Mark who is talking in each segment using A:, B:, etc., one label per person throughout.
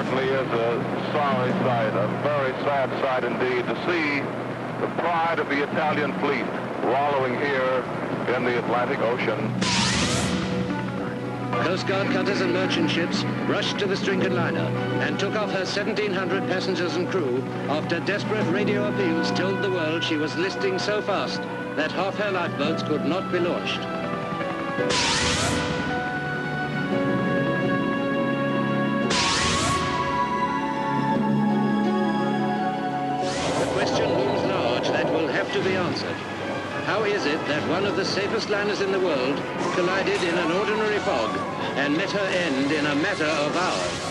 A: certainly is a sorry sight, a very sad sight indeed, to see the pride of the Italian fleet wallowing here in the Atlantic Ocean.
B: Coast Guard cutters and merchant ships rushed to the stricken liner and took off her 1,700 passengers and crew after desperate radio appeals told the world she was listing so fast that half her lifeboats could not be launched. The question looms large that will have to be answered. How is it that one of the safest liners in the world collided in an ordinary fog and met her end in a matter of hours?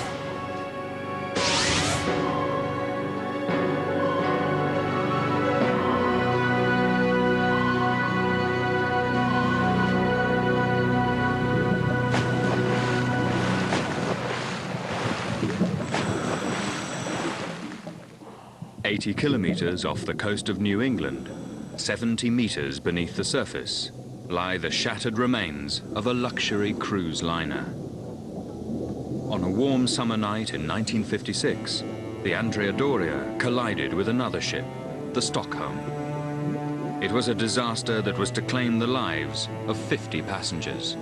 C: "80 kilometers off the coast of New England, 70 meters beneath the surface, lie the shattered remains of a luxury cruise liner. On a warm summer night in 1956, the Andrea Doria collided with another ship, the Stockholm. It was a disaster that was to claim the lives of 50 passengers.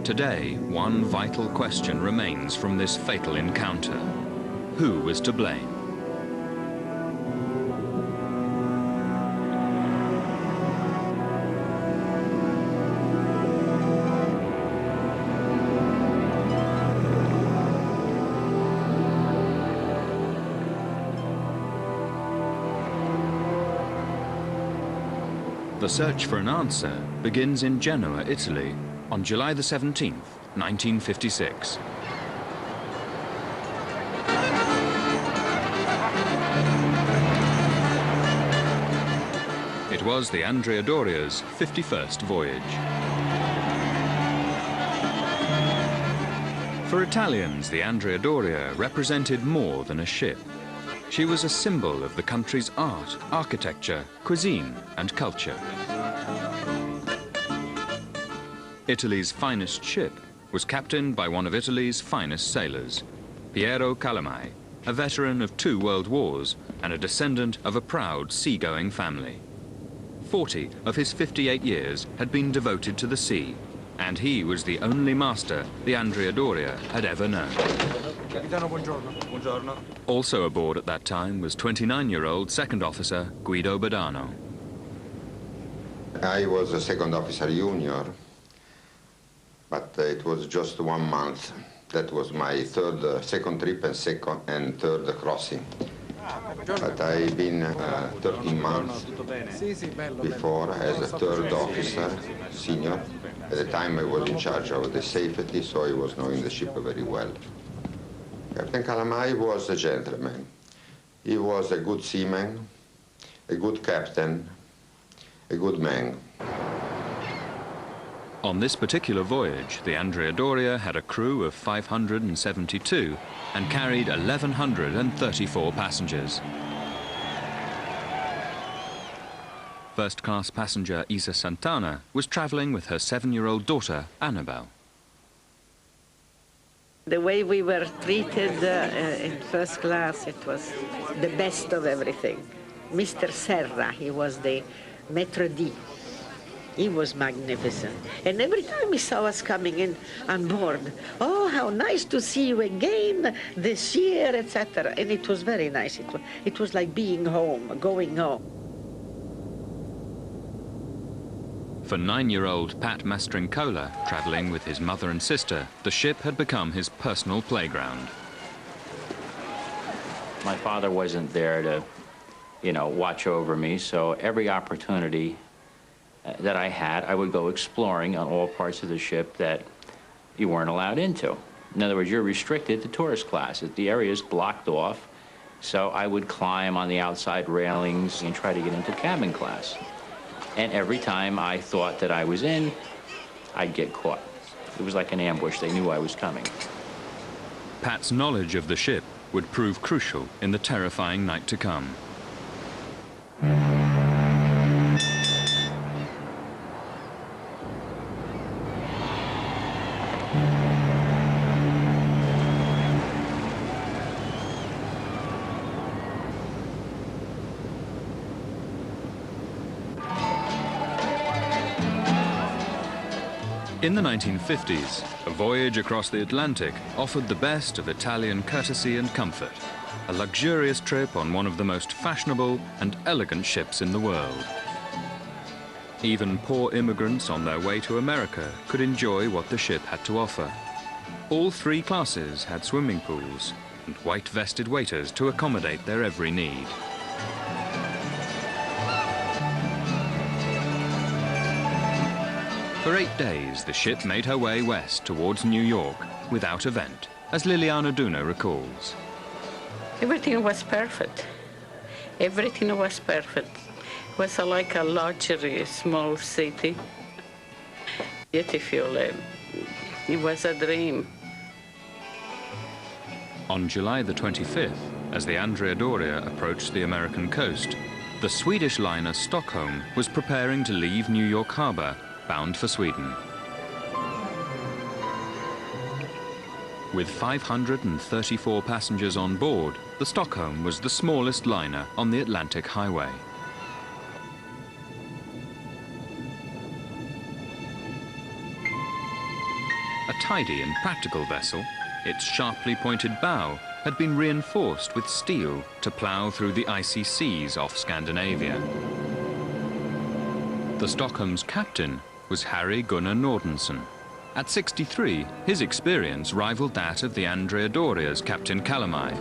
C: Today, one vital question remains from this fatal encounter. Who was to blame? The search for an answer begins in Genoa, Italy, on July the 17th, 1956. It was the Andrea Doria's 51st voyage. For Italians, the Andrea Doria represented more than a ship. She was a symbol of the country's art, architecture, cuisine, and culture. Italy's finest ship was captained by one of Italy's finest sailors, Piero Calamai, a veteran of 2 world wars and a descendant of a proud seagoing family. 40 of his 58 years had been devoted to the sea, and he was the only master the Andrea Doria had ever known.
D: Capitano, buongiorno. Buongiorno.
C: Also aboard at that time was 29-year-old second officer Guido Badano.
E: I was a second officer junior, but it was just 1 month. That was my second trip and third crossing. But I've been 13 months before as a third officer, senior. At the time I was in charge of the safety, so I was knowing the ship very well. Captain Calamai was a gentleman. He was a good seaman, a good captain, a good man.
C: On this particular voyage, the Andrea Doria had a crew of 572 and carried 1,134 passengers. First-class passenger Isa Santana was traveling with her 7-year-old daughter, Annabelle.
F: The way we were treated in first class, it was the best of everything. Mr. Serra, he was the maître d'. He was magnificent. And every time he saw us coming in on board, oh, how nice to see you again this year, etc. And it was very nice. It was like being home, going home.
C: For 9-year-old Pat Mastrincola, traveling with his mother and sister, the ship had become his personal playground.
G: My father wasn't there to, watch over me, so every opportunity that I had, I would go exploring on all parts of the ship that you weren't allowed into. In other words, you're restricted to tourist class. The area is blocked off, so I would climb on the outside railings and try to get into cabin class. And every time I thought that I was in, I'd get caught. It was like an ambush. They knew I was coming.
C: Pat's knowledge of the ship would prove crucial in the terrifying night to come. In the 1950s, a voyage across the Atlantic offered the best of Italian courtesy and comfort. A luxurious trip on one of the most fashionable and elegant ships in the world. Even poor immigrants on their way to America could enjoy what the ship had to offer. All three classes had swimming pools and white-vested waiters to accommodate their every need. For 8 days, the ship made her way west towards New York without event, as Liliana Duna recalls.
H: Everything was perfect. Everything was perfect. It was like a luxury small city. Beautiful. It was a dream.
C: On July the 25th, as the Andrea Doria approached the American coast, the Swedish liner Stockholm was preparing to leave New York Harbor, bound for Sweden. With 534 passengers on board, the Stockholm was the smallest liner on the Atlantic Highway. A tidy and practical vessel, its sharply pointed bow had been reinforced with steel to plough through the icy seas off Scandinavia. The Stockholm's captain was Harry Gunnar Nordenson. At 63, his experience rivaled that of the Andrea Doria's Captain Calamai.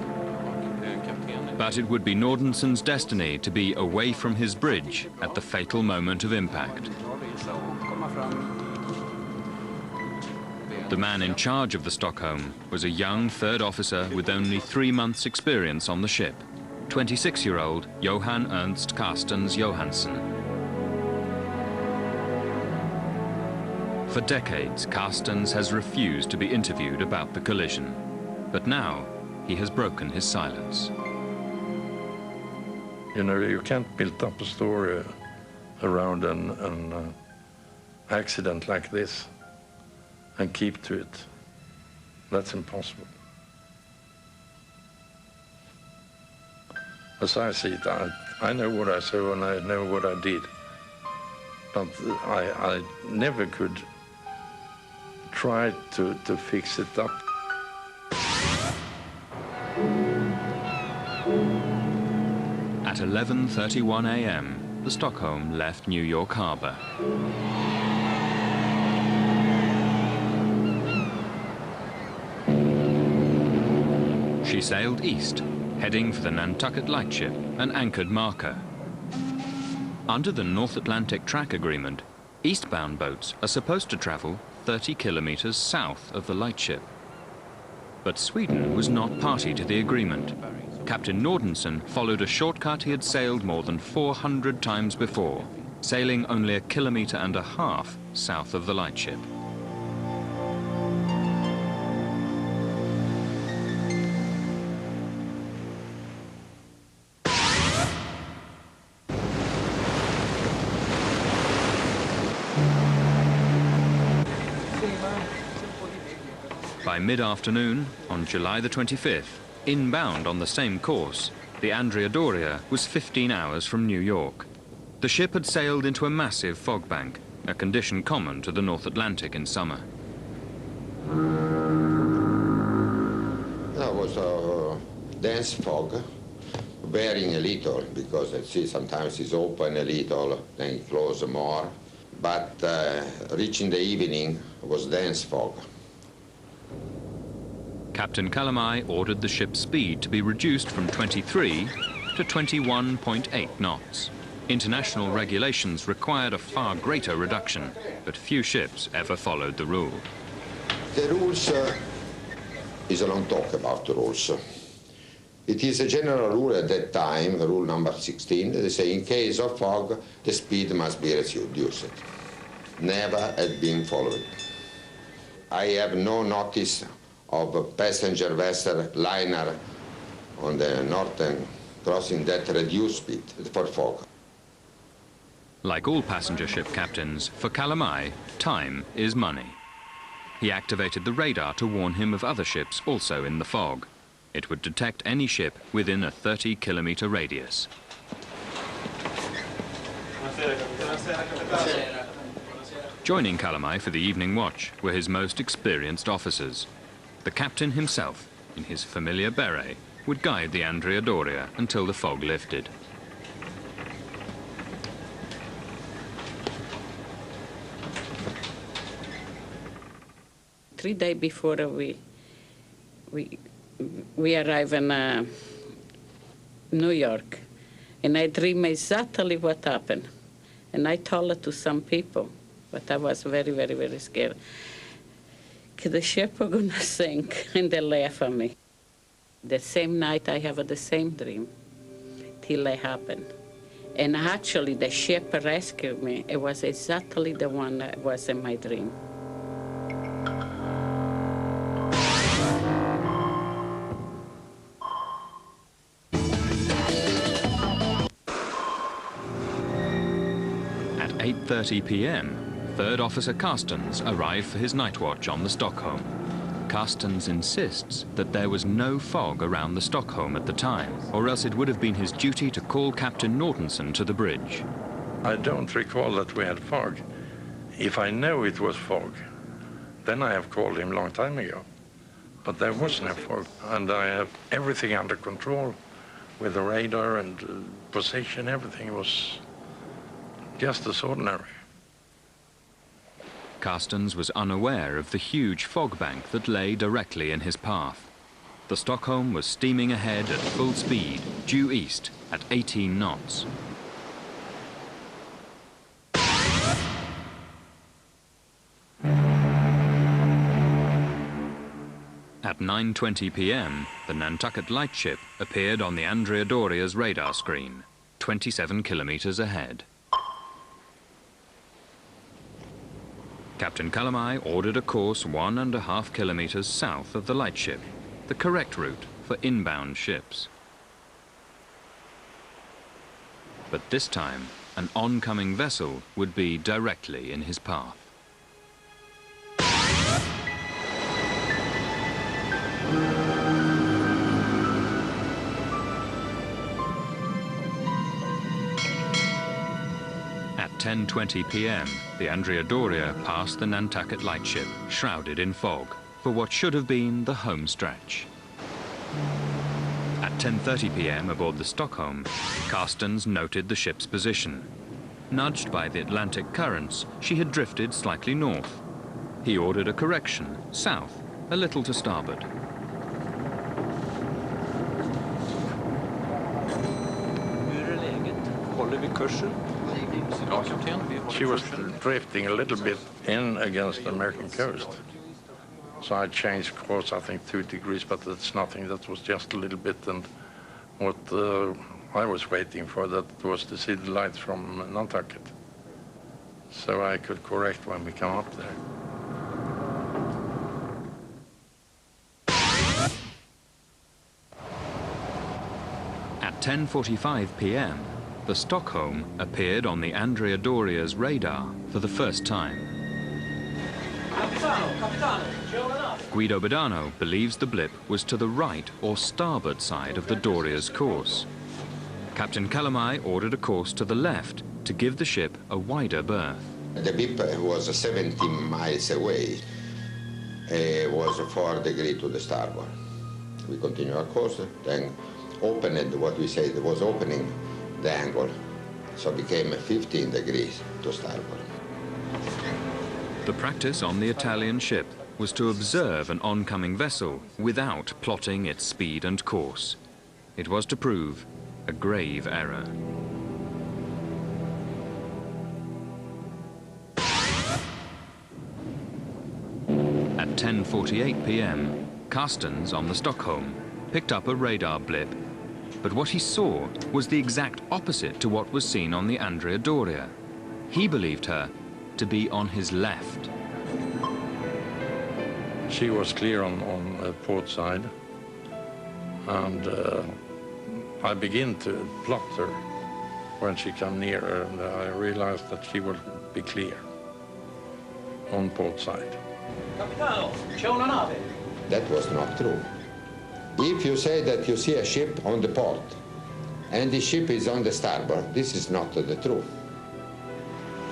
C: But it would be Nordenson's destiny to be away from his bridge at the fatal moment of impact. The man in charge of the Stockholm was a young third officer with only 3 months' experience on the ship, 26-year-old Johan Ernst Carstens Johansson. For decades, Carstens has refused to be interviewed about the collision, but now he has broken his silence.
I: You know, you can't build up a story around an accident like this and keep to it. That's impossible. As I see it, I know what I saw and I know what I did, but I never could try to fix it up.
C: At 11:31 a.m., the Stockholm left New York Harbor. She sailed east, heading for the Nantucket Lightship, an anchored marker. Under the North Atlantic Track Agreement, eastbound boats are supposed to travel 30 kilometers south of the lightship. But Sweden was not party to the agreement. Captain Nordenson followed a shortcut he had sailed more than 400 times before, sailing only 1.5 kilometers south of the lightship. By mid-afternoon, on July the 25th, inbound on the same course, the Andrea Doria was 15 hours from New York. The ship had sailed into a massive fog bank, a condition common to the North Atlantic in summer.
E: That was a dense fog, varying a little, because at sea sometimes it's open a little, then close more. But reaching the evening was dense fog.
C: Captain Calamai ordered the ship's speed to be reduced from 23 to 21.8 knots. International regulations required a far greater reduction, but few ships ever followed the rule.
E: The rules is a long talk about the rules. It is a general rule at that time, rule number 16. They say in case of fog, the speed must be reduced. Never had been followed. I have no notice of a passenger vessel liner on the northern crossing that reduced speed for fog.
C: Like all passenger ship captains, for Calamai, time is money. He activated the radar to warn him of other ships also in the fog. It would detect any ship within a 30-kilometer radius. Joining Calamai for the evening watch were his most experienced officers. The captain himself, in his familiar beret, would guide the Andrea Doria until the fog lifted.
H: Three days before we arrive in New York, and I dream exactly what happened. And I told it to some people, but I was very, very, very scared. The ship was gonna sink, and they laugh at me. The same night I have the same dream, till it happened. And actually the ship rescued me. It was exactly the one that was in my dream.
C: At 8:30 p.m., Third Officer Carstens arrived for his night watch on the Stockholm. Carstens insists that there was no fog around the Stockholm at the time, or else it would have been his duty to call Captain Nortonson to the bridge.
I: I don't recall that we had fog. If I know it was fog, then I have called him a long time ago. But there was no fog, and I have everything under control with the radar and position. Everything was just as ordinary.
C: Carstens was unaware of the huge fog bank that lay directly in his path. The Stockholm was steaming ahead at full speed, due east at 18 knots. At 9:20 p.m., the Nantucket lightship appeared on the Andrea Doria's radar screen, 27 kilometers ahead. Captain Calamai ordered a course 1.5 kilometers south of the lightship, the correct route for inbound ships. But this time, an oncoming vessel would be directly in his path. At 10:20 p.m., the Andrea Doria passed the Nantucket lightship, shrouded in fog, for what should have been the home stretch. At 10:30 p.m. aboard the Stockholm, Carstens noted the ship's position. Nudged by the Atlantic currents, she had drifted slightly north. He ordered a correction, south, a little to starboard.
I: She was drifting a little bit in against the American coast. So I changed course, I think 2 degrees, but that's nothing. That was just a little bit. And what I was waiting for, that was to see the lights from Nantucket. So I could correct when we come up there.
C: At 10:45 p.m., the Stockholm appeared on the Andrea Doria's radar for the first time. Guido Badano believes the blip was to the right or starboard side of the Doria's course. Captain Calamai ordered a course to the left to give the ship a wider berth.
E: The blip was 70 miles away. It was 4 degrees to the starboard. We continued our course, then opened what we say, it was opening the angle, so it became 15 degrees to starboard.
C: The practice on the Italian ship was to observe an oncoming vessel without plotting its speed and course. It was to prove a grave error. At 10:48 p.m., Carstens on the Stockholm picked up a radar blip. But what he saw was the exact opposite to what was seen on the Andrea Doria. He believed her to be on his left.
I: She was clear on port side, and I began to plot her when she came nearer, and I realized that she would be clear on port side.
E: That was not true. If you say that you see a ship on the port and the ship is on the starboard, this is not the truth.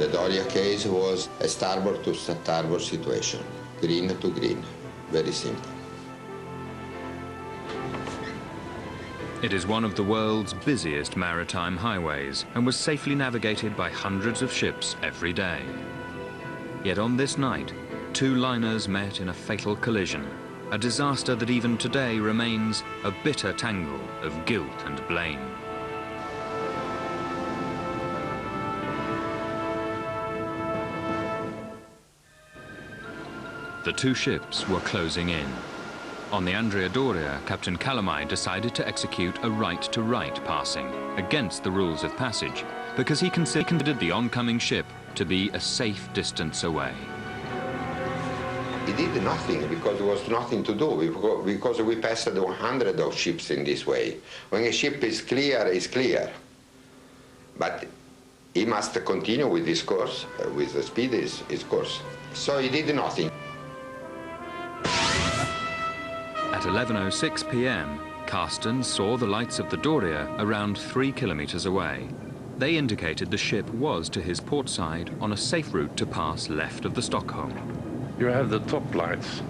E: The Doria case was a starboard to starboard situation, green to green, very simple.
C: It is one of the world's busiest maritime highways and was safely navigated by hundreds of ships every day. Yet on this night, two liners met in a fatal collision, a disaster that even today remains a bitter tangle of guilt and blame. The two ships were closing in. On the Andrea Doria, Captain Calamai decided to execute a right-to-right passing against the rules of passage because he considered the oncoming ship to be a safe distance away.
E: He did nothing because there was nothing to do, because we passed 100 of ships in this way. When a ship is clear, it's clear. But he must continue with his course, with the speed his course. So he did nothing.
C: At 11:06 p.m., Carsten saw the lights of the Doria around 3 kilometers away. They indicated the ship was to his port side on a safe route to pass left of the Stockholm.
I: You have the top lights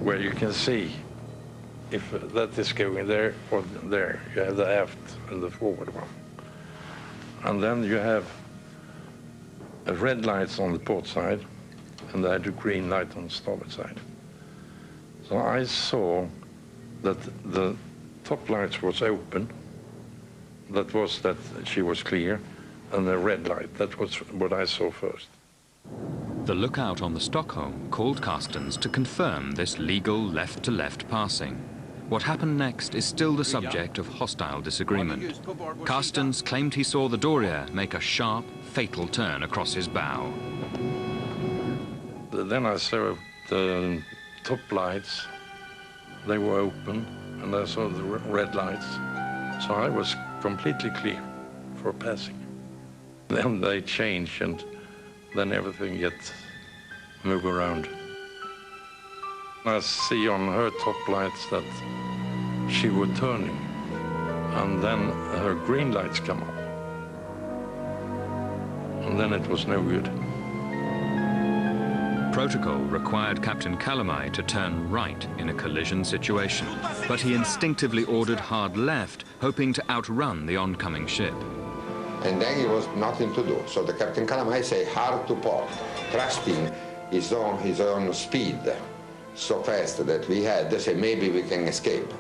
I: where you can see if that is going there or there. You have the aft and the forward one. And then you have red lights on the port side and I had a green light on the starboard side. So I saw that the top lights was open, that was that she was clear, and the red light, that was what I saw first.
C: The lookout on the Stockholm called Carstens to confirm this legal left-to-left passing. What happened next is still the subject of hostile disagreement. Carstens claimed he saw the Doria make a sharp, fatal turn across his bow.
I: Then I saw the top lights, they were open, and I saw the red lights. So I was completely clear for passing. Then they change and then everything gets move around. I see on her top lights that she was turning, and then her green lights come up. And then it was no good.
C: Protocol required Captain Calamai to turn right in a collision situation, but he instinctively ordered hard left, hoping to outrun the oncoming ship.
E: And then there was nothing to do. So the Captain Calamai said hard to port, trusting his own speed so fast that we had to say maybe we can escape.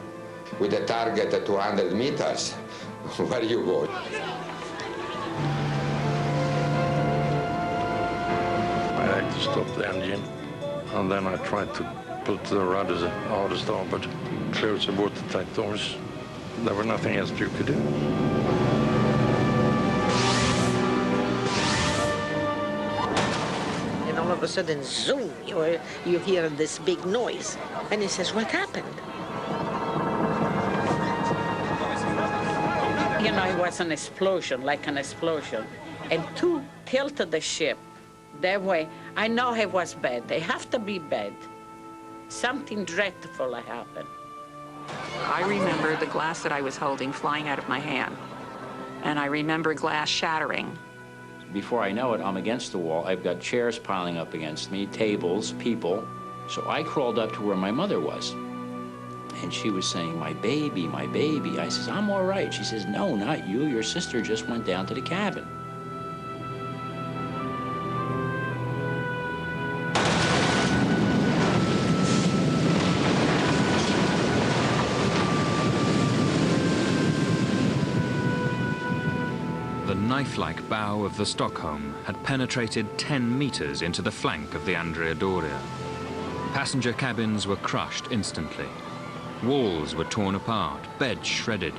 E: With a target at 200 meters, where you go?
I: I had to stop the engine, and then I tried to put the rudders out of starboard, close the watertight doors. There was nothing else you could do.
F: And all of a sudden, zoom, you hear this big noise. And he says, what happened?
H: You know, it was an explosion, like an explosion. And two tilted the ship that way. I know it was bad. They have to be bad. Something dreadful happened.
J: I remember the glass that I was holding flying out of my hand. And I remember glass shattering.
G: Before I know it, I'm against the wall. I've got chairs piling up against me, tables, people. So I crawled up to where my mother was. And she was saying, my baby, my baby. I says, I'm all right. She says, no, not you. Your sister just went down to the cabin.
C: The knife-like bow of the Stockholm had penetrated 10 meters into the flank of the Andrea Doria. Passenger cabins were crushed instantly. Walls were torn apart, beds shredded.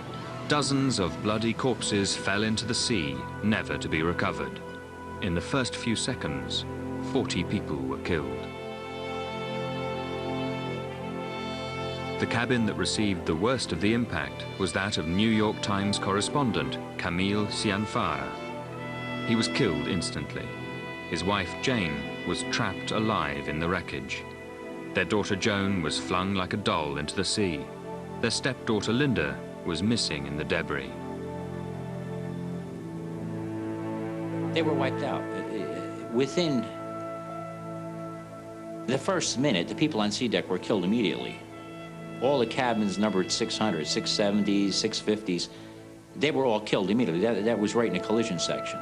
C: Dozens of bloody corpses fell into the sea, never to be recovered. In the first few seconds, 40 people were killed. The cabin that received the worst of the impact was that of New York Times correspondent Camille Cianfara. He was killed instantly. His wife Jane was trapped alive in the wreckage. Their daughter Joan was flung like a doll into the sea. Their stepdaughter Linda was missing in the debris.
G: They were wiped out. Within the first minute, the people on sea deck were killed immediately. All the cabins numbered 600, 670s, 650s. They were all killed immediately. That was right in the collision section.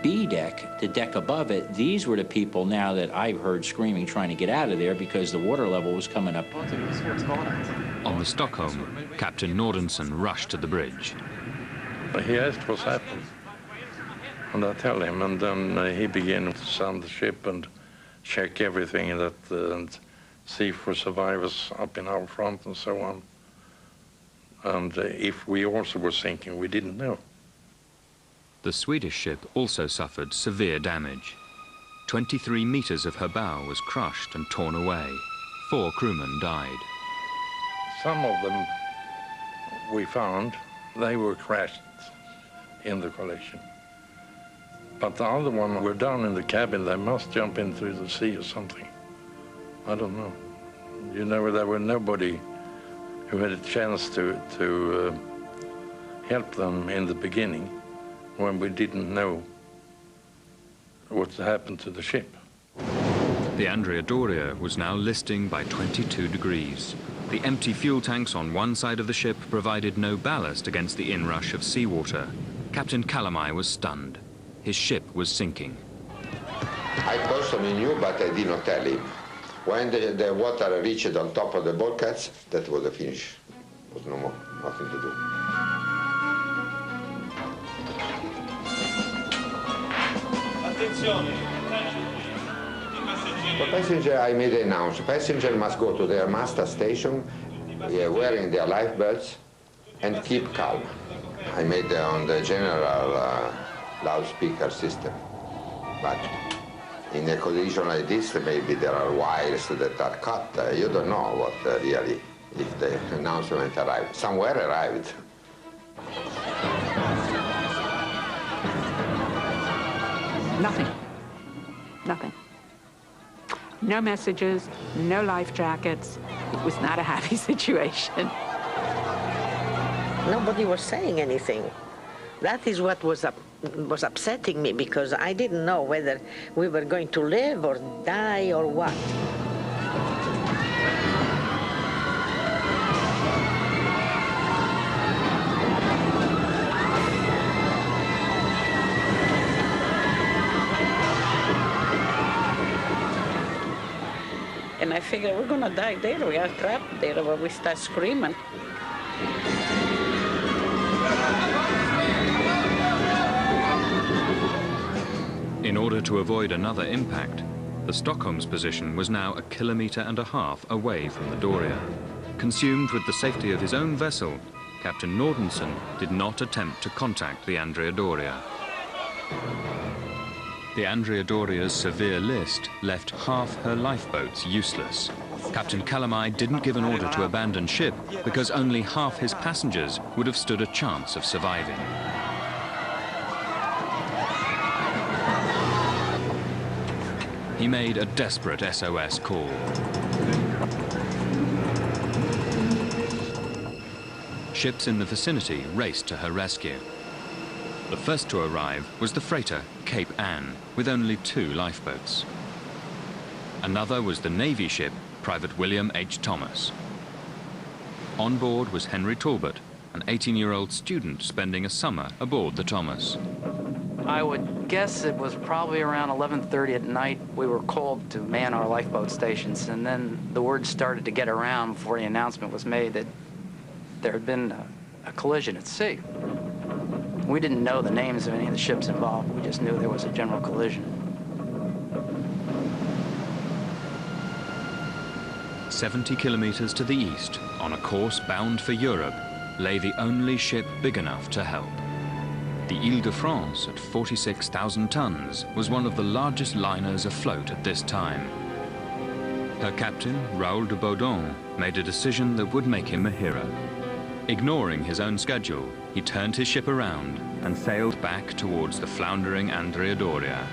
G: B deck, the deck above it, these were the people now that I heard screaming trying to get out of there because the water level was coming up.
C: On the Stockholm, Captain Nordenson rushed to the bridge.
I: He asked what's happened, and I tell him, and then he began to sound the ship and check everything and see for survivors up in our front and so on. And if we also were sinking, we didn't know.
C: The Swedish ship also suffered severe damage. 23 meters of her bow was crushed and torn away. 4 crewmen died.
I: Some of them we found, they were crashed in the collision. But the other one were down in the cabin. They must jump into the sea or something. I don't know. You know, there were nobody who had a chance to help them in the beginning when we didn't know what happened to the ship.
C: The Andrea Doria was now listing by 22 degrees. The empty fuel tanks on one side of the ship provided no ballast against the inrush of seawater. Captain Calamai was stunned. His ship was sinking.
E: I personally knew, but I did not tell him. When the water reached on top of the bulkheads, that was the finish. There was no more, nothing to do. For passenger, I made an announcement. Passenger must go to their master station wearing their life belts and keep calm. I made on the general loudspeaker system. But in a collision like this, maybe there are wires that are cut. You don't know what really, if the announcement arrived. Somewhere arrived.
J: Nothing. Nothing. No messages, no life jackets. It was not a happy situation.
F: Nobody was saying anything. That is what was upsetting me, because I didn't know whether we were going to live or die or what.
H: And I figured we're gonna die there. We are trapped there, but we start screaming.
C: In order to avoid another impact, the Stockholm's position was now 1.5 kilometers away from the Doria. Consumed with the safety of his own vessel, Captain Nordenson did not attempt to contact the Andrea Doria. The Andrea Doria's severe list left half her lifeboats useless. Captain Calamai didn't give an order to abandon ship because only half his passengers would have stood a chance of surviving. He made a desperate SOS call. Ships in the vicinity raced to her rescue. The first to arrive was the freighter Cape Ann, with only 2 lifeboats. Another was the Navy ship Private William H. Thomas. On board was Henry Talbot, an 18-year-old student spending a summer aboard the Thomas.
K: I would guess it was probably around 11:30 at night. We were called to man our lifeboat stations, and then the word started to get around before the announcement was made that there had been a collision at sea. We didn't know the names of any of the ships involved. We just knew there was a general collision.
C: 70 kilometers to the east, on a course bound for Europe, lay the only ship big enough to help. The Ile-de-France, at 46,000 tons, was one of the largest liners afloat at this time. Her captain, Raoul de Baudon, made a decision that would make him a hero. Ignoring his own schedule, he turned his ship around and sailed back towards the floundering Andrea Doria.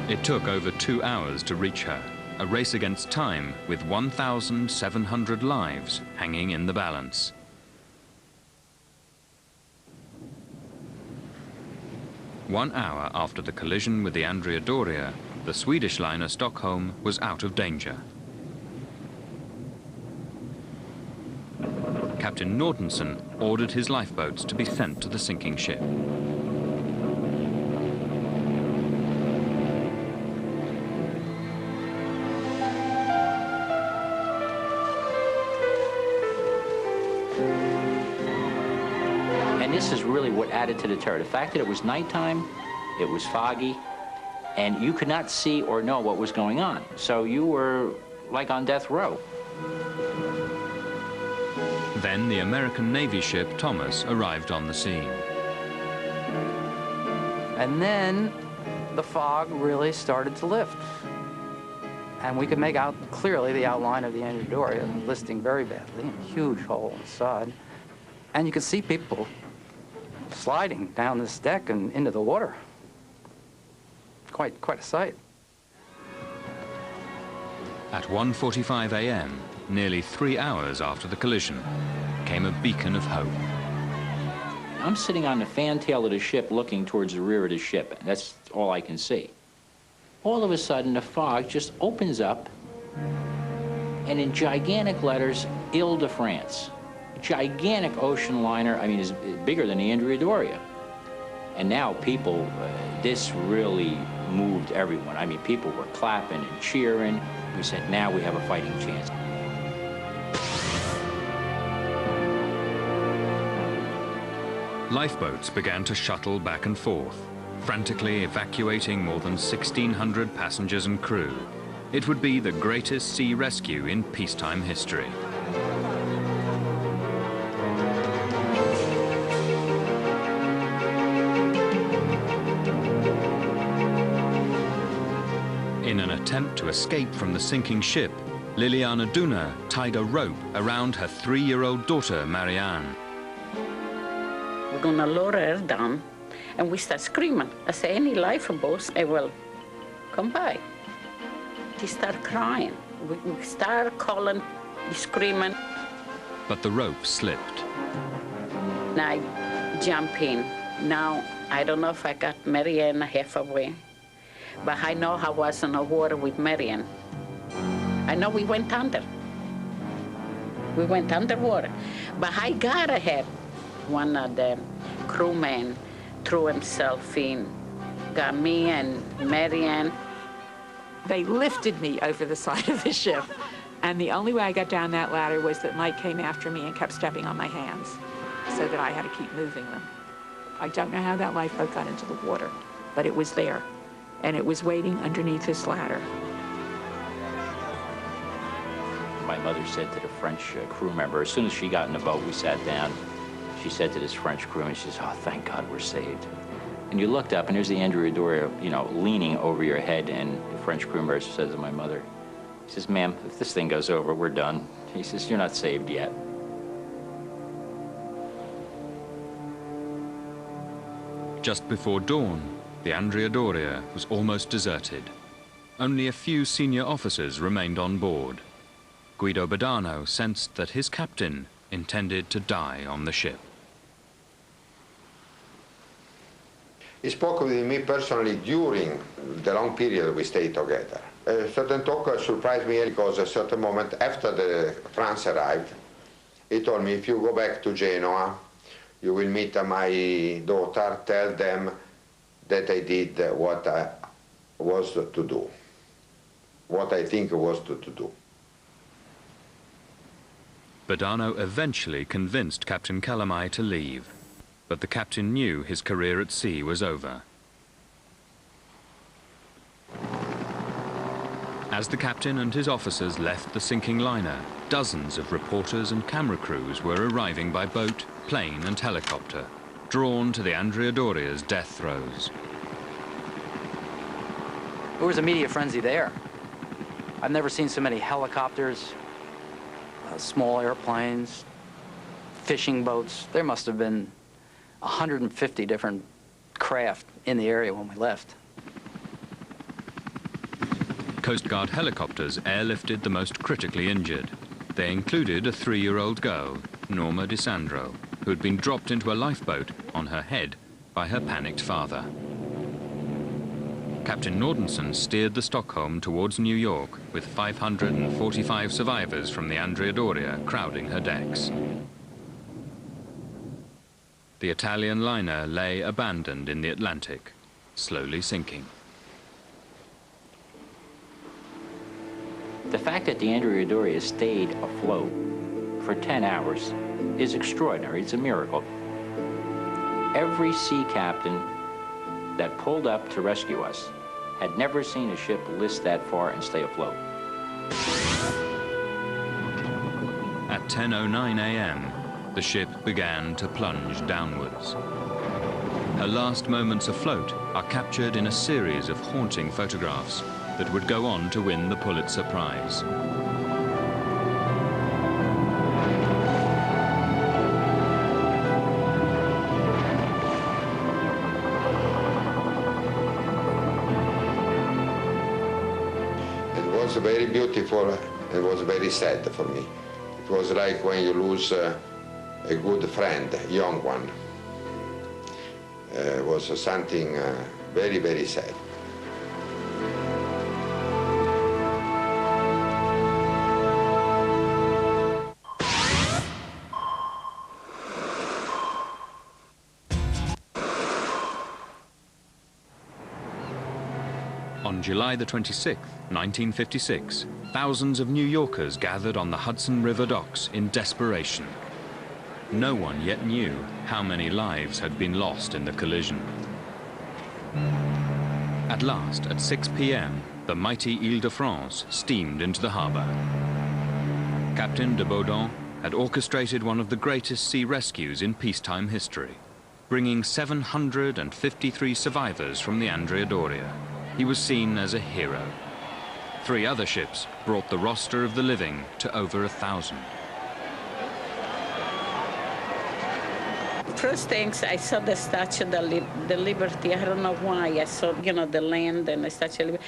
C: It took over 2 hours to reach her, a race against time with 1,700 lives hanging in the balance. 1 hour after the collision with the Andrea Doria, the Swedish liner Stockholm was out of danger. Captain Nordenson ordered his lifeboats to be sent to the sinking ship.
G: And this is really what added to the terror. The fact that it was nighttime, it was foggy, and you could not see or know what was going on. So you were like on death row.
C: Then the American Navy ship Thomas arrived on the scene.
K: And then the fog really started to lift. And we could make out clearly the outline of the Andrea Doria, listing very badly, a huge hole in the side. And you could see people sliding down this deck and into the water. Quite a sight.
C: At 1:45 a.m., nearly 3 hours after the collision, came a beacon of hope.
G: I'm sitting on the fantail of the ship looking towards the rear of the ship. That's all I can see. All of a sudden, the fog just opens up, and in gigantic letters, Ile-de-France. Gigantic ocean liner, I mean, it's bigger than the Andrea Doria. And now people, this really moved everyone. I mean, people were clapping and cheering. We said, now we have a fighting chance.
C: Lifeboats began to shuttle back and forth, frantically evacuating more than 1,600 passengers and crew. It would be the greatest sea rescue in peacetime history. In an attempt to escape from the sinking ship, Liliana Duna tied a rope around her 3-year-old daughter, Marianne.
H: We're gonna lower her down, and we start screaming. I say, any lifeboats, I will come by. She start crying. We start calling, screaming.
C: But the rope slipped.
H: Now I jump in. Now, I don't know if I got Marianne halfway, but I know I was in the water with Marianne. I know we went under. We went underwater, but I got ahead. One of the crewmen threw himself in, got me and Marianne.
J: They lifted me over the side of the ship, and the only way I got down that ladder was that Mike came after me and kept stepping on my hands, so that I had to keep moving them. I don't know how that lifeboat got into the water, but it was there, and it was waiting underneath this ladder.
G: My mother said to the French crew member, as soon as she got in the boat, we sat down. She said to this French crewman, she says, "Oh, thank God we're saved." And you looked up, and there's the Andrea Doria, you know, leaning over your head, and the French crew member says to my mother, he says, "Ma'am, if this thing goes over, we're done." He says, "You're not saved yet."
C: Just before dawn, the Andrea Doria was almost deserted. Only a few senior officers remained on board. Guido Badano sensed that his captain intended to die on the ship.
E: He spoke with me personally during the long period we stayed together. A certain talk surprised me because a certain moment after the France arrived, he told me, if you go back to Genoa, you will meet my daughter, tell them that I did what I was to do, what I think was to do.
C: Badano eventually convinced Captain Calamai to leave, but the captain knew his career at sea was over. As the captain and his officers left the sinking liner, dozens of reporters and camera crews were arriving by boat, plane and helicopter, drawn to the Andrea Doria's death throes.
K: There was a media frenzy there. I've never seen so many helicopters, small airplanes, fishing boats. There must have been 150 different craft in the area when we left.
C: Coast Guard helicopters airlifted the most critically injured. They included a 3-year-old girl, Norma DiSandro, who had been dropped into a lifeboat on her head by her panicked father. Captain Nordenson steered the Stockholm towards New York with 545 survivors from the Andrea Doria crowding her decks. The Italian liner lay abandoned in the Atlantic, slowly sinking.
G: The fact that the Andrea Doria stayed afloat for 10 hours is extraordinary. It's a miracle. Every sea captain that pulled up to rescue us had never seen a ship list that far and stay afloat.
C: At 10:09 a.m., the ship began to plunge downwards. Her last moments afloat are captured in a series of haunting photographs that would go on to win the Pulitzer Prize.
E: It was very beautiful. It was very sad for me. It was like when you lose a good friend, a young one. It was something very, very sad.
C: On July the 26th, 1956, thousands of New Yorkers gathered on the Hudson River docks in desperation. No one yet knew how many lives had been lost in the collision. At last, at 6 p.m., the mighty Ile-de-France steamed into the harbor. Captain de Baudon had orchestrated one of the greatest sea rescues in peacetime history, bringing 753 survivors from the Andrea Doria. He was seen as a hero. 3 other ships brought the roster of the living to over 1,000.
H: First things, I saw the Statue of the Liberty. I don't know why. I saw, you know, the land and the Statue of Liberty.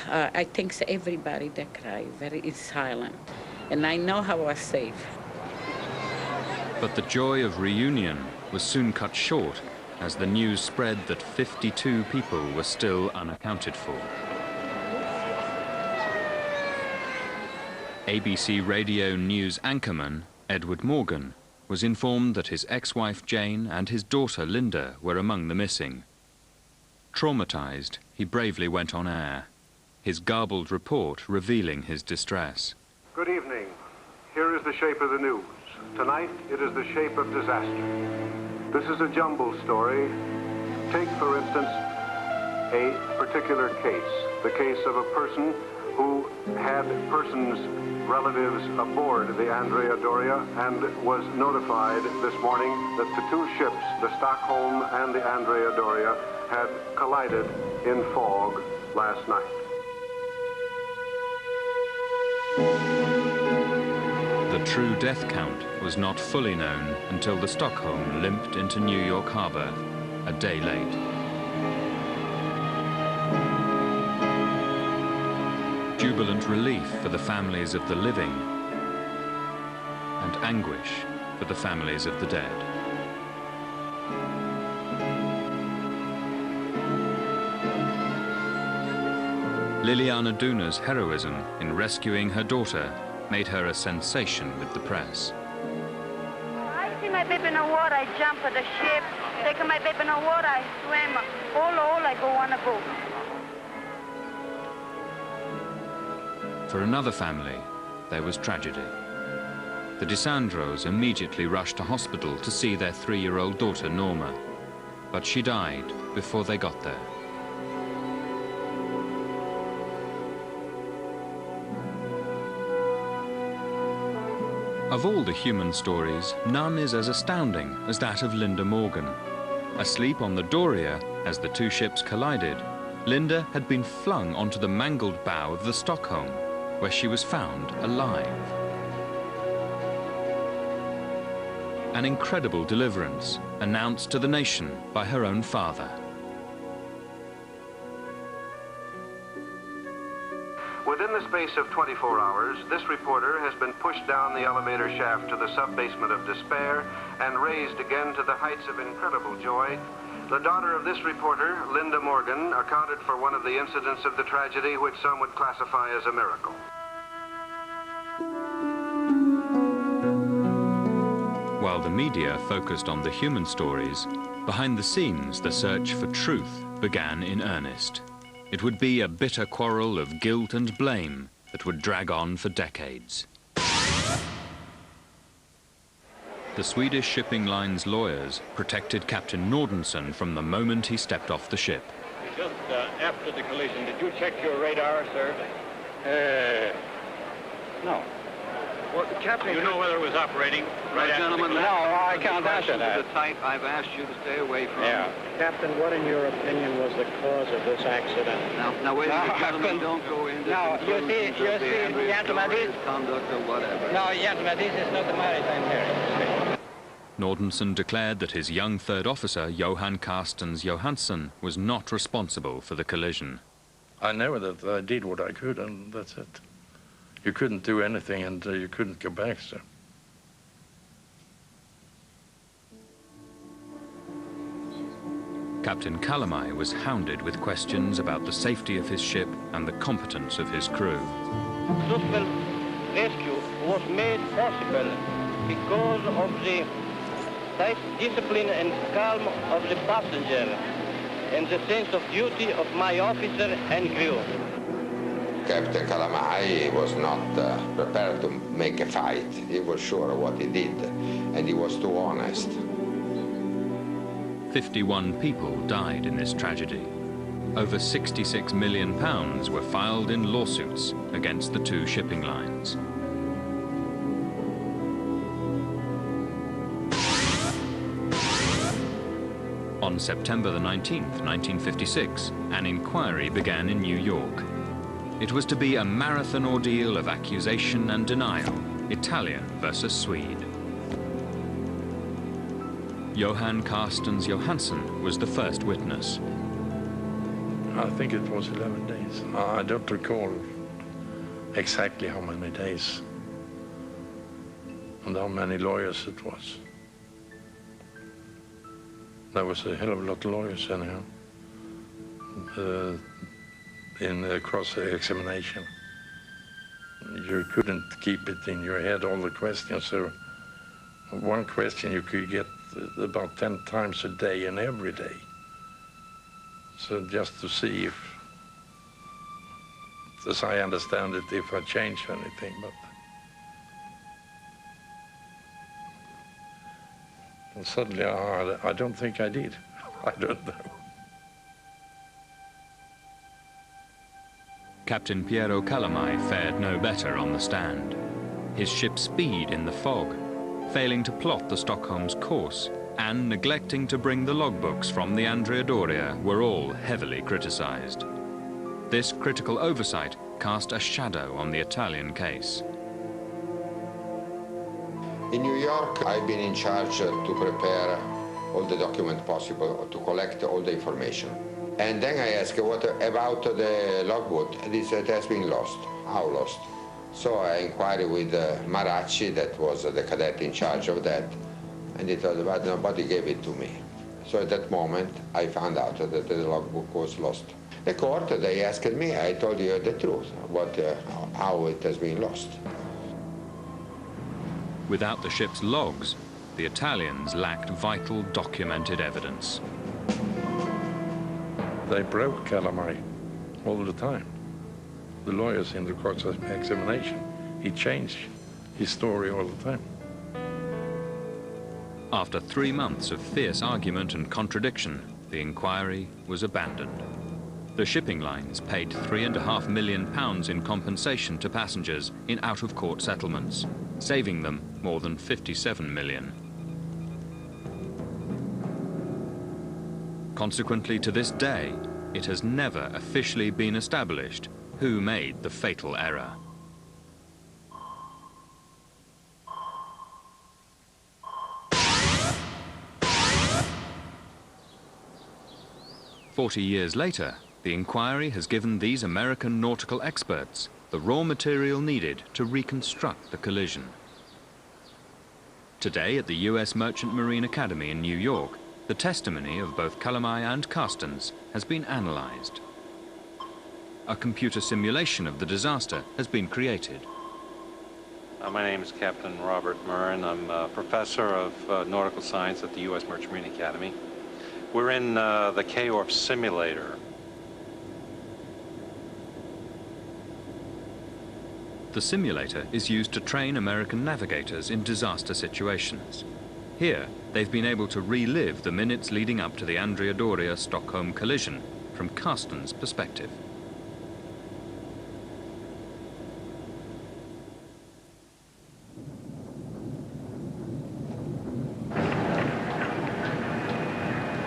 H: I think everybody that cried very silent. And I know how I was safe.
C: But the joy of reunion was soon cut short as the news spread that 52 people were still unaccounted for. ABC Radio News anchorman Edward Morgan was informed that his ex-wife Jane and his daughter Linda were among the missing. Traumatized, he bravely went on air, his garbled report revealing his distress.
L: Good evening. Here is the shape of the news. Tonight, it is the shape of disaster. This is a jumble story. Take, for instance, a particular case, the case of a person who had relatives aboard the Andrea Doria and was notified this morning that the 2 ships, the Stockholm and the Andrea Doria, had collided in fog last night.
C: The true death count was not fully known until the Stockholm limped into New York Harbor a day late. Jubilant relief for the families of the living and anguish for the families of the dead. Liliana Duna's heroism in rescuing her daughter made her a sensation with the press.
M: I see my baby in the water, I jump at the ship. Take my baby in the water, I swim. All I wanna go.
C: For another family, there was tragedy. The DeSandros immediately rushed to hospital to see their 3-year-old daughter, Norma, but she died before they got there. Of all the human stories, none is as astounding as that of Linda Morgan. Asleep on the Doria as the 2 ships collided, Linda had been flung onto the mangled bow of the Stockholm, where she was found alive. An incredible deliverance announced to the nation by her own father.
L: Within the space of 24 hours, this reporter has been pushed down the elevator shaft to the sub-basement of despair and raised again to the heights of incredible joy The daughter of this reporter, Linda Morgan, accounted for one of the incidents of the tragedy which some would classify as a miracle.
C: While the media focused on the human stories, behind the scenes the search for truth began in earnest. It would be a bitter quarrel of guilt and blame that would drag on for decades. The Swedish shipping line's lawyers protected Captain Nordenson from the moment he stepped off the ship.
N: Just after the collision, did you check your radar, sir? No.
O: Well, Captain,
N: you know whether it was operating right after
O: gentlemen,
N: the collision?
O: no, I can't answer that.
N: The
O: type I've asked you to stay away from.
N: Yeah.
P: Captain, what in your opinion was the cause of this accident?
O: Now wait a minute, gentlemen, don't go into conclusions of the Andrea Doria conduct or whatever.
P: No, gentlemen, this is not the maritime hearing.
C: Nordenson declared that his young third officer, Johan Carstens Johansson, was not responsible for the collision.
I: I know that I did what I could, and that's it. You couldn't do anything, and you couldn't go back, sir.
C: Captain Calamai was hounded with questions about the safety of his ship and the competence of his crew.
P: Successful rescue was made possible because of the tight discipline and calm of the passenger and the sense of duty of my officer and crew.
E: Captain Calamai was not prepared to make a fight. He was sure of what he did, and he was too honest.
C: 51 people died in this tragedy. Over £66 million were filed in lawsuits against the two shipping lines. On September the 19th, 1956, an inquiry began in New York. It was to be a marathon ordeal of accusation and denial, Italian versus Swede. Johan Carstens Johansson was the first witness.
I: I think it was 11 days. I don't recall exactly how many days and how many lawyers it was. There was a hell of a lot of lawyers anyhow. In cross-examination. You couldn't keep it in your head, all the questions, so one question you could get about 10 times a day and every day. So just to see if, as I understand it, if I changed anything, but and suddenly I don't think I did. I don't know.
C: Captain Piero Calamai fared no better on the stand. His ship's speed in the fog, failing to plot the Stockholm's course, and neglecting to bring the logbooks from the Andrea Doria were all heavily criticized. This critical oversight cast a shadow on the Italian case.
E: In New York, I've been in charge to prepare all the documents possible, to collect all the information. And then I asked, what about the logbook? He said it has been lost. How lost? So I inquired with Maracci, that was the cadet in charge of that, and he told me, but nobody gave it to me. So at that moment, I found out that the logbook was lost. The court, they asked me, I told you the truth, how it has been lost.
C: Without the ship's logs, the Italians lacked vital documented evidence.
I: They broke Calamai all the time. The lawyers in the cross-examination, he changed his story all the time.
C: After 3 months of fierce argument and contradiction, the inquiry was abandoned. The shipping lines paid £3.5 million in compensation to passengers in out-of-court settlements, saving them more than £57 million. Consequently, to this day, it has never officially been established who made the fatal error. "40 years later, the inquiry has given these American nautical experts the raw material needed to reconstruct the collision. Today, at the US Merchant Marine Academy in New York, The testimony of both Calamai and Carstens has been analysed. A computer simulation of the disaster has been created.
Q: My name is Captain Robert Murren. I'm a professor of nautical science at the U.S. Merchant Marine Academy. We're in the K-ORF simulator.
C: The simulator is used to train American navigators in disaster situations. Here, they've been able to relive the minutes leading up to the Andrea Doria Stockholm collision from Carstens' perspective.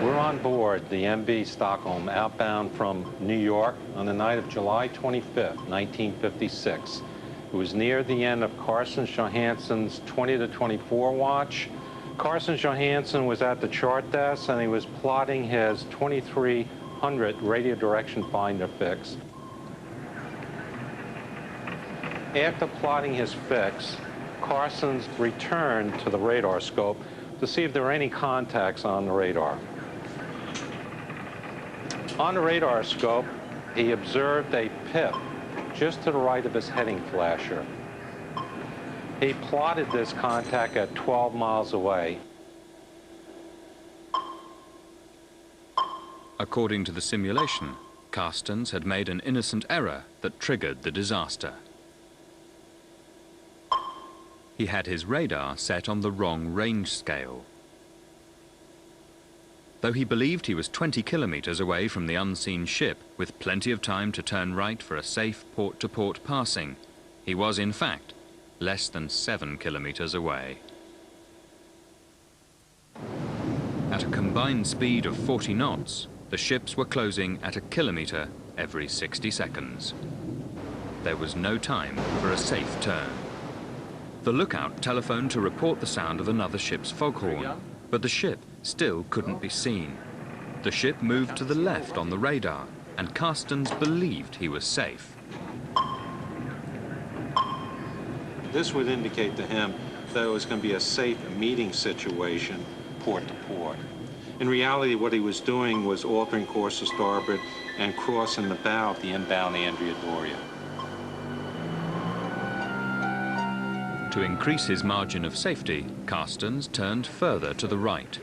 Q: We're on board the MV Stockholm outbound from New York on the night of July 25th, 1956. It was near the end of Carstens Johansson's 20 to 24 watch. Carstens Johansson was at the chart desk and he was plotting his 2300 radio direction finder fix. After plotting his fix, Carstens returned to the radar scope to see if there were any contacts on the radar. On the radar scope, he observed a pip just to the right of his heading flasher. He plotted this contact at 12 miles away.
C: According to the simulation, Carstens had made an innocent error that triggered the disaster. He had his radar set on the wrong range scale. Though he believed he was 20 kilometers away from the unseen ship, with plenty of time to turn right for a safe port-to-port passing, he was, in fact, less than 7 kilometers away. At a combined speed of 40 knots, the ships were closing at a kilometer every 60 seconds. There was no time for a safe turn. The lookout telephoned to report the sound of another ship's foghorn, but the ship still couldn't be seen. The ship moved to the left on the radar, and Carstens believed he was safe.
Q: This would indicate to him that it was going to be a safe meeting situation, port to port. In reality, what he was doing was altering course to starboard and crossing the bow of the inbound Andrea Doria.
C: To increase his margin of safety, Carstens turned further to the right.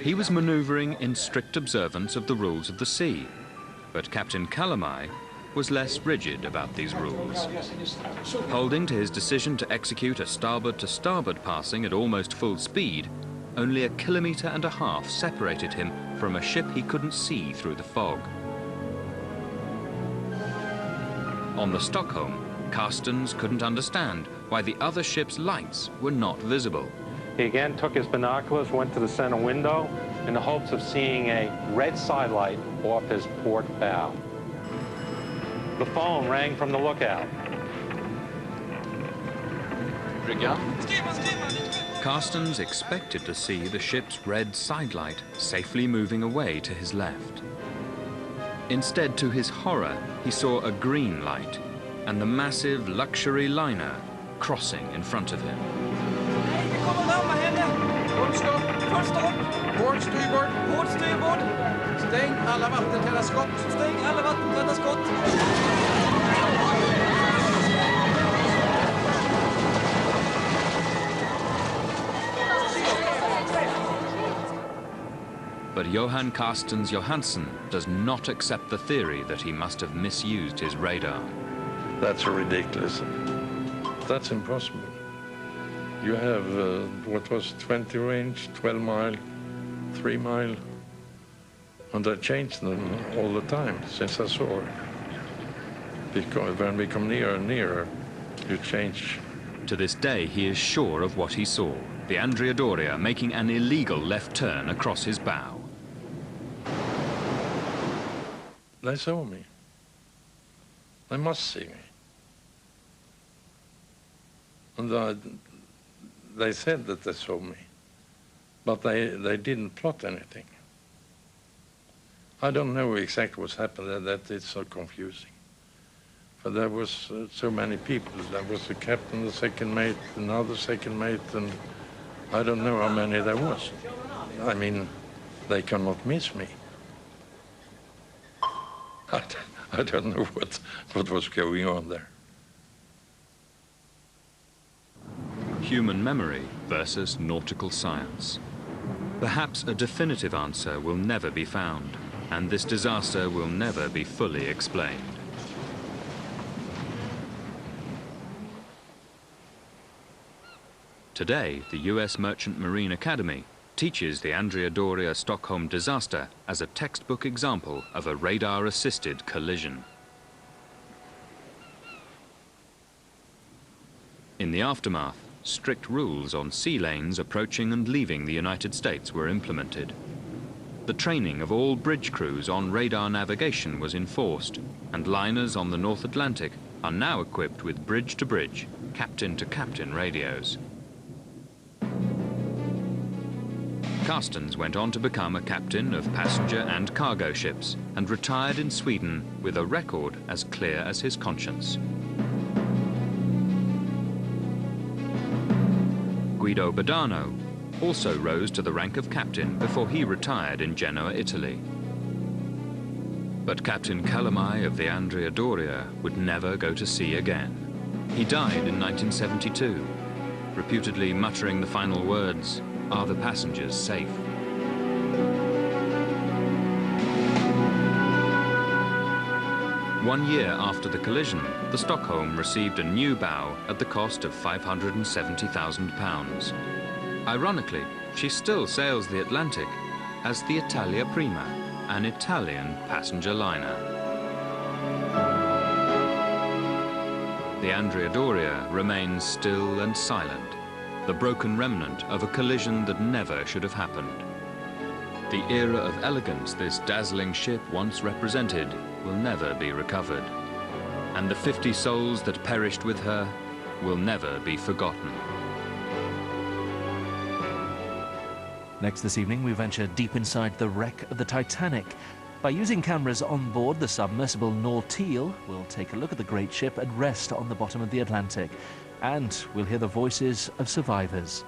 C: He was maneuvering in strict observance of the rules of the sea, but Captain Calamai was less rigid about these rules. Holding to his decision to execute a starboard-to-starboard passing at almost full speed, only 1.5 kilometers separated him from a ship he couldn't see through the fog. On the Stockholm, Carstens couldn't understand why the other ship's lights were not visible.
Q: He again took his binoculars, went to the center window in the hopes of seeing a red sidelight off his port bow. The phone rang from the lookout.
C: Carstens expected to see the ship's red sidelight safely moving away to his left. Instead, to his horror, he saw a green light and the massive luxury liner crossing in front of him. But Johan Carstens Johansson does not accept the theory that he must have misused his radar.
I: That's ridiculous. That's impossible. You have, what was 20 range, 12 mile, 3 mile, and I changed them all the time since I saw it. Because when we come nearer and nearer, you change.
C: To this day, he is sure of what he saw, the Andrea Doria making an illegal left turn across his bow.
I: They saw me. They must see me. And they said that they saw me, but they didn't plot anything. I don't know exactly what's happened. That it's so confusing. But there was so many people. There was the captain, the second mate, another second mate, and I don't know how many there was. I mean, they cannot miss me. I don't know what was going on there.
C: Human memory versus nautical science. Perhaps a definitive answer will never be found, and this disaster will never be fully explained. Today, the US Merchant Marine Academy teaches the Andrea Doria Stockholm disaster as a textbook example of a radar-assisted collision. In the aftermath, strict rules on sea lanes approaching and leaving the United States were implemented. The training of all bridge crews on radar navigation was enforced, and liners on the North Atlantic are now equipped with bridge-to-bridge, captain-to-captain radios. Carstens went on to become a captain of passenger and cargo ships and retired in Sweden with a record as clear as his conscience. Guido Badano also rose to the rank of captain before he retired in Genoa, Italy. But Captain Calamai of the Andrea Doria would never go to sea again. He died in 1972, reputedly muttering the final words, "Are the passengers safe?" One year after the collision, the Stockholm received a new bow at the cost of £570,000. Ironically, she still sails the Atlantic as the Italia Prima, an Italian passenger liner. The Andrea Doria remains still and silent, the broken remnant of a collision that never should have happened. The era of elegance this dazzling ship once represented will never be recovered, and the 50 souls that perished with her will never be forgotten.
R: Next this evening, we venture deep inside the wreck of the Titanic. By using cameras on board the submersible Nautil, we'll take a look at the great ship at rest on the bottom of the Atlantic, and we'll hear the voices of survivors.